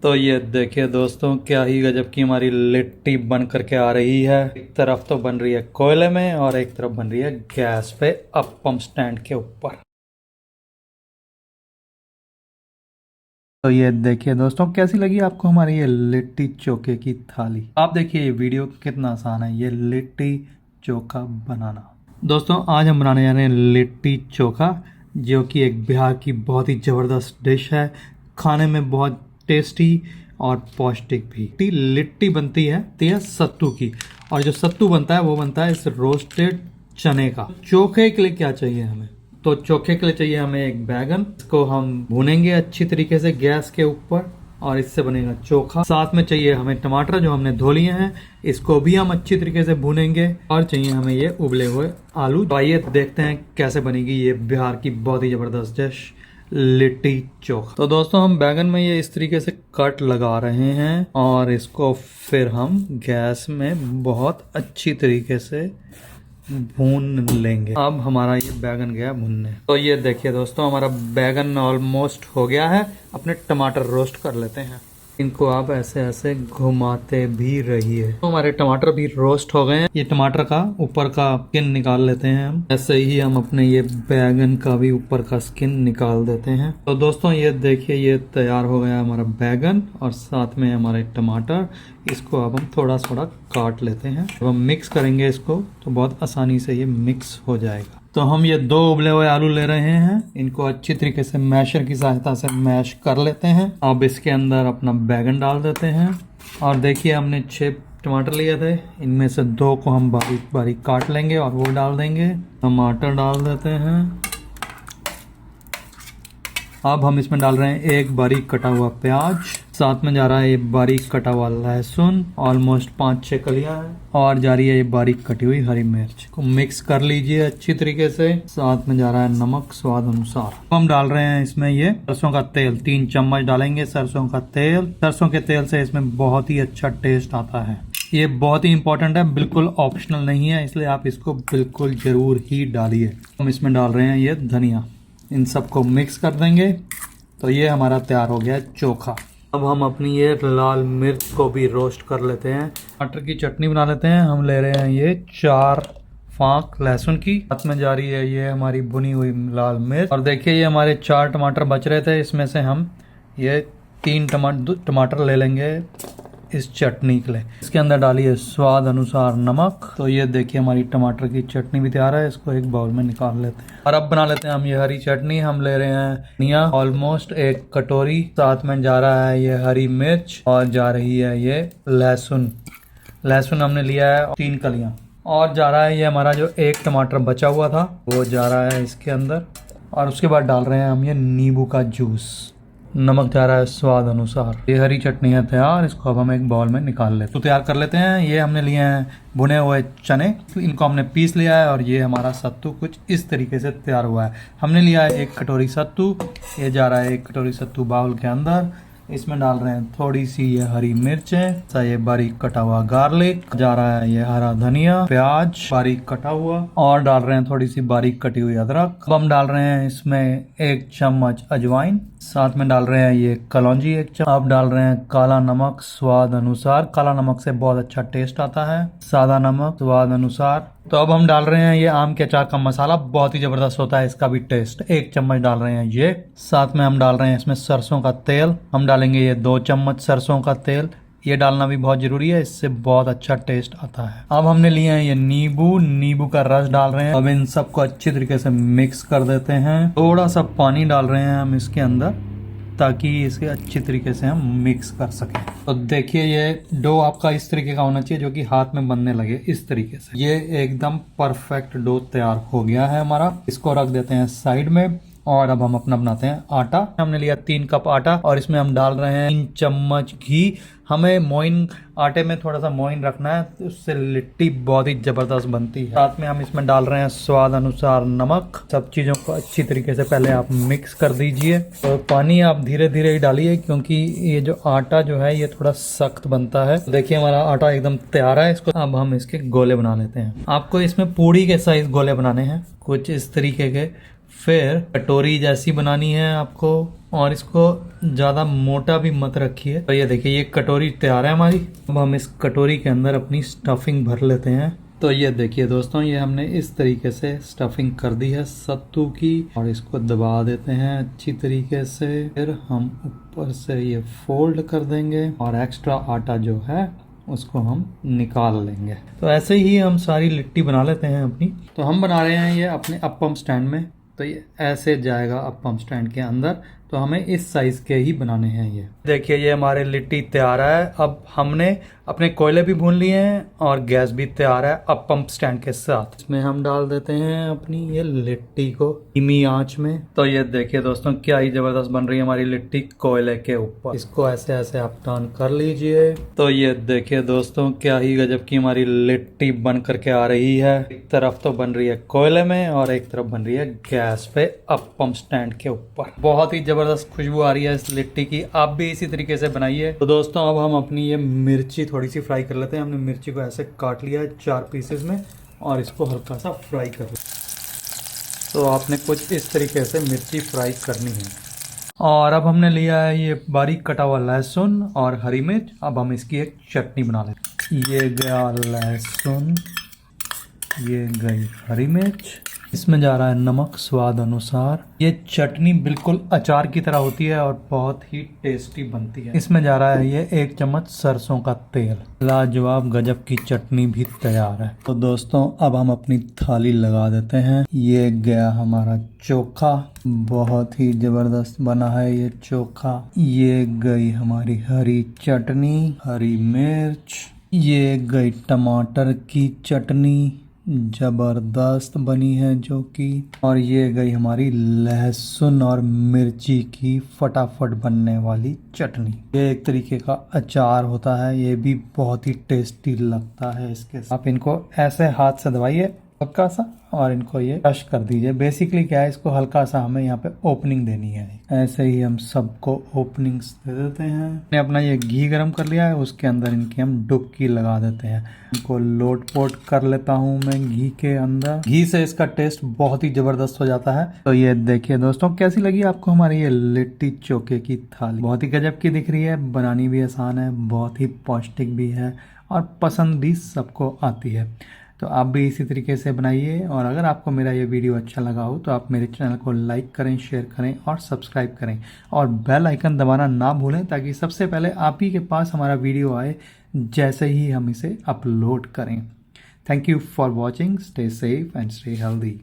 तो ये देखिए दोस्तों, क्या ही गजब की हमारी लिट्टी बन करके आ रही है। एक तरफ तो बन रही है कोयले में और एक तरफ बन रही है गैस पे अप्पम स्टैंड के ऊपर। तो ये देखिए दोस्तों, कैसी लगी आपको हमारी ये लिट्टी चोखे की थाली। आप देखिए ये वीडियो कितना आसान है, ये लिट्टी चोखा बनाना। दोस्तों आज हम बनाने जा रहे हैं लिट्टी चोखा, जो कि एक बिहार की बहुत ही ज़बरदस्त डिश है। खाने में बहुत टेस्टी और पौष्टिक भी। लिट्टी बनती है सत्तू की, और जो सत्तू बनता है वो बनता है इस रोस्टेड चने का। चोखे के लिए क्या चाहिए हमें? तो चोखे के लिए चाहिए हमें एक बैगन। इसको हम भूनेंगे अच्छी तरीके से गैस के ऊपर और इससे बनेगा चोखा। साथ में चाहिए हमें टमाटर जो हमने धो लिए हैं, इसको भी हम अच्छी तरीके से भूनेंगे। और चाहिए हमें ये उबले हुए आलू। तो आइए देखते हैं कैसे बनेगी ये बिहार की बहुत ही जबरदस्त डिश, लिट्टी चोखा। तो दोस्तों हम बैगन में ये इस तरीके से कट लगा रहे हैं और इसको फिर हम गैस में बहुत अच्छी तरीके से भून लेंगे। अब हमारा ये बैगन गया भुनने। तो ये देखिए दोस्तों, हमारा बैगन ऑलमोस्ट हो गया है। अपने टमाटर रोस्ट कर लेते हैं। इनको आप ऐसे ऐसे घुमाते भी रहिए। तो हमारे टमाटर भी रोस्ट हो गए हैं। ये टमाटर का ऊपर का स्किन निकाल लेते हैं हम। ऐसे ही हम अपने ये बैगन का भी ऊपर का स्किन निकाल देते हैं। तो दोस्तों ये देखिए, ये तैयार हो गया हमारा बैगन और साथ में हमारे टमाटर। इसको अब हम थोड़ा थोड़ा काट लेते हैं। जब हम मिक्स करेंगे इसको तो बहुत आसानी से ये मिक्स हो जाएगा। तो हम ये 2 उबले हुए आलू ले रहे हैं, इनको अच्छी तरीके से मैशर की सहायता से मैश कर लेते हैं। अब इसके अंदर अपना बैगन डाल देते हैं और देखिए हमने 6 टमाटर लिए थे, इनमें से 2 को हम बारीक बारीक काट लेंगे और वो डाल देंगे। टमाटर डाल देते हैं। अब हम इसमें डाल रहे हैं एक बारीक कटा हुआ प्याज, साथ में जा रहा है ये बारीक कटा हुआ लहसुन, ऑलमोस्ट 5-6 कलियां हैं, और जा रही है ये बारीक कटी हुई हरी मिर्च को मिक्स कर लीजिए अच्छी तरीके से। साथ में जा रहा है नमक स्वाद अनुसार। हम डाल रहे हैं इसमें ये सरसों का तेल, 3 चम्मच डालेंगे सरसों का तेल। सरसों के तेल से इसमें बहुत ही अच्छा टेस्ट आता है। ये बहुत ही इंपॉर्टेंट है, बिल्कुल ऑप्शनल नहीं है, इसलिए आप इसको बिल्कुल जरूर ही डालिए। हम इसमें डाल रहे हैं ये धनिया, इन सबको मिक्स कर देंगे। तो ये हमारा तैयार हो गया है चोखा। अब हम अपनी ये लाल मिर्च को भी रोस्ट कर लेते हैं। टमाटर की चटनी बना लेते हैं। हम ले रहे हैं ये 4 फांक लहसुन की। साथ में जा रही है ये हमारी भुनी हुई लाल मिर्च। और देखिए ये हमारे 4 टमाटर बच रहे थे, इसमें से हम ये 3 टमाटर ले लेंगे इस चटनी के लिए। इसके अंदर डालिए स्वाद अनुसार नमक। तो ये देखिए हमारी टमाटर की चटनी भी तैयार है। इसको एक बाउल में निकाल लेते हैं और अब बना लेते हैं हम ये हरी चटनी। हम ले रहे हैं धनिया ऑलमोस्ट 1 कटोरी, साथ में जा रहा है ये हरी मिर्च और जा रही है ये लहसुन। लहसुन हमने लिया है 3 कलियां, और जा रहा है ये हमारा जो 1 टमाटर बचा हुआ था वो जा रहा है इसके अंदर। और उसके बाद डाल रहे हैं हम ये नींबू का जूस। नमक जा रहा है स्वाद अनुसार। ये हरी चटनी है तैयार। इसको अब हम एक बाउल में निकाल लेते हैं। तो तैयार कर लेते हैं। ये हमने लिए हैं भुने हुए चने, इनको हमने पीस लिया है। और ये हमारा सत्तू कुछ इस तरीके से तैयार हुआ है। हमने लिया है 1 कटोरी सत्तू, ये जा रहा है 1 कटोरी सत्तू बाउल के अंदर। इसमें डाल रहे हैं थोड़ी सी ये हरी मिर्चें, ये बारीक कटा हुआ गार्लिक, जा रहा है ये हरा धनिया, प्याज बारीक कटा हुआ, और डाल रहे हैं थोड़ी सी बारीक कटी हुई अदरक। अब हम डाल रहे हैं इसमें 1 चम्मच अजवाइन, साथ में डाल रहे हैं ये कलौंजी 1 चम्मच। अब डाल रहे हैं काला नमक स्वाद अनुसार। काला नमक से बहुत अच्छा टेस्ट आता है। सादा नमक स्वाद अनुसार। तो अब हम डाल रहे हैं ये आम के अचार का मसाला, बहुत ही जबरदस्त होता है इसका भी टेस्ट। 1 चम्मच डाल रहे हैं ये। साथ में हम डाल रहे हैं इसमें सरसों का तेल। हम डालेंगे ये 2 चम्मच सरसों का तेल। ये डालना भी बहुत जरूरी है, इससे बहुत अच्छा टेस्ट आता है। अब हमने लिए हैं ये नींबू का रस डाल रहे हैं। अब इन सबको अच्छी तरीके से मिक्स कर देते हैं। थोड़ा सा पानी डाल रहे हैं हम इसके अंदर, ताकि इसे अच्छी तरीके से हम मिक्स कर सकें। तो देखिए ये डो आपका इस तरीके का होना चाहिए जो कि हाथ में बनने लगे इस तरीके से। ये एकदम परफेक्ट डो तैयार हो गया है हमारा। इसको रख देते हैं साइड में और अब हम अपना बनाते हैं आटा। हमने लिया 3 कप आटा और इसमें हम डाल रहे हैं 3 चम्मच घी। हमें मोइन आटे में थोड़ा सा मोइन रखना है, उससे लिट्टी बहुत ही जबरदस्त बनती है। साथ में हम इसमें डाल रहे हैं स्वाद अनुसार नमक। सब चीज़ों को अच्छी तरीके से पहले आप मिक्स कर दीजिए। तो पानी आप धीरे धीरे ही डालिए, क्योंकि ये जो आटा जो है ये थोड़ा सख्त बनता है। तो देखिए हमारा आटा एकदम तैयार है। इसको अब हम इसके गोले बना लेते हैं। आपको इसमें पूड़ी के साइज गोले बनाने हैं, कुछ इस तरीके के फिर कटोरी जैसी बनानी है आपको, और इसको ज़्यादा मोटा भी मत रखिए। तो ये देखिए ये कटोरी तैयार है हमारी। अब हम इस कटोरी के अंदर अपनी स्टफिंग भर लेते हैं। तो ये देखिए दोस्तों, ये हमने इस तरीके से स्टफिंग कर दी है सत्तू की, और इसको दबा देते हैं अच्छी तरीके से। फिर हम ऊपर से ये फोल्ड कर देंगे और एक्स्ट्रा आटा जो है उसको हम निकाल लेंगे। तो ऐसे ही हम सारी लिट्टी बना लेते हैं अपनी। तो हम बना रहे हैं ये अपने अप्पम स्टैंड में। तो ये ऐसे जाएगा अप्पम स्टैंड के अंदर। तो हमें इस साइज के ही बनाने हैं ये। देखिए ये हमारे लिट्टी तैयार है। अब हमने अपने कोयले भी भून लिए हैं और गैस भी तैयार है अप्पम स्टैंड के साथ। इसमें हम डाल देते हैं अपनी ये लिट्टी को धीमी आंच में। तो ये देखिए दोस्तों, क्या ही जबरदस्त बन रही है हमारी लिट्टी कोयले के ऊपर। इसको ऐसे ऐसे आप टर्न कर लीजिए। तो ये देखिए दोस्तों, क्या ही गजब की हमारी लिट्टी बन करके आ रही है। एक तरफ तो बन रही है कोयले में और एक तरफ बन रही है गैस पे अप्पम स्टैंड के ऊपर। बहुत ही जबरदस्त खुशबू आ रही है इस लिट्टी की। आप भी इसी तरीके से बनाइए। तो दोस्तों अब हम अपनी ये मिर्ची थोड़ी सी फ्राई कर लेते हैं। हमने मिर्ची को ऐसे काट लिया है 4 पीसेस में और इसको हल्का सा फ्राई कर लिया। तो आपने कुछ इस तरीके से मिर्ची फ्राई करनी है। और अब हमने लिया है ये बारीक कटा हुआ लहसुन और हरी मिर्च। अब हम इसकी एक चटनी बना लेते हैं। ये गया लहसुन, ये गई हरी मिर्च, इसमें जा रहा है नमक स्वाद अनुसार। ये चटनी बिल्कुल अचार की तरह होती है और बहुत ही टेस्टी बनती है। इसमें जा रहा है ये 1 चम्मच सरसों का तेल। लाजवाब गजब की चटनी भी तैयार है। तो दोस्तों अब हम अपनी थाली लगा देते हैं। ये गया हमारा चोखा, बहुत ही जबरदस्त बना है ये चोखा। ये गई हमारी हरी चटनी, हरी मिर्च, ये गई टमाटर की चटनी, जबरदस्त बनी है जो कि, और ये गई हमारी लहसुन और मिर्ची की फटाफट बनने वाली चटनी। ये एक तरीके का अचार होता है, ये भी बहुत ही टेस्टी लगता है। इसके साथ आप इनको ऐसे हाथ से दबाइए हल्का सा और इनको ये क्रश कर दीजिए। बेसिकली क्या है, इसको हल्का सा हमें यहाँ पे ओपनिंग देनी है। ऐसे ही हम सबको ओपनिंग्स दे देते हैं। मैंने अपना ये घी गरम कर लिया है, उसके अंदर इनकी हम डुबकी लगा देते हैं। इनको लोट पोट कर लेता हूँ मैं घी के अंदर। घी से इसका टेस्ट बहुत ही जबरदस्त हो जाता है। तो ये देखिए दोस्तों, कैसी लगी आपको हमारी ये लिट्टी चोखे की थाली। बहुत ही गजब की दिख रही है, बनानी भी आसान है, बहुत ही पौष्टिक भी है और पसंद भी सबको आती है। तो आप भी इसी तरीके से बनाइए। और अगर आपको मेरा ये वीडियो अच्छा लगा हो तो आप मेरे चैनल को लाइक करें, शेयर करें और सब्सक्राइब करें, और बेल आइकन दबाना ना भूलें ताकि सबसे पहले आप ही के पास हमारा वीडियो आए जैसे ही हम इसे अपलोड करें। Thank you for watching. Stay safe and stay healthy.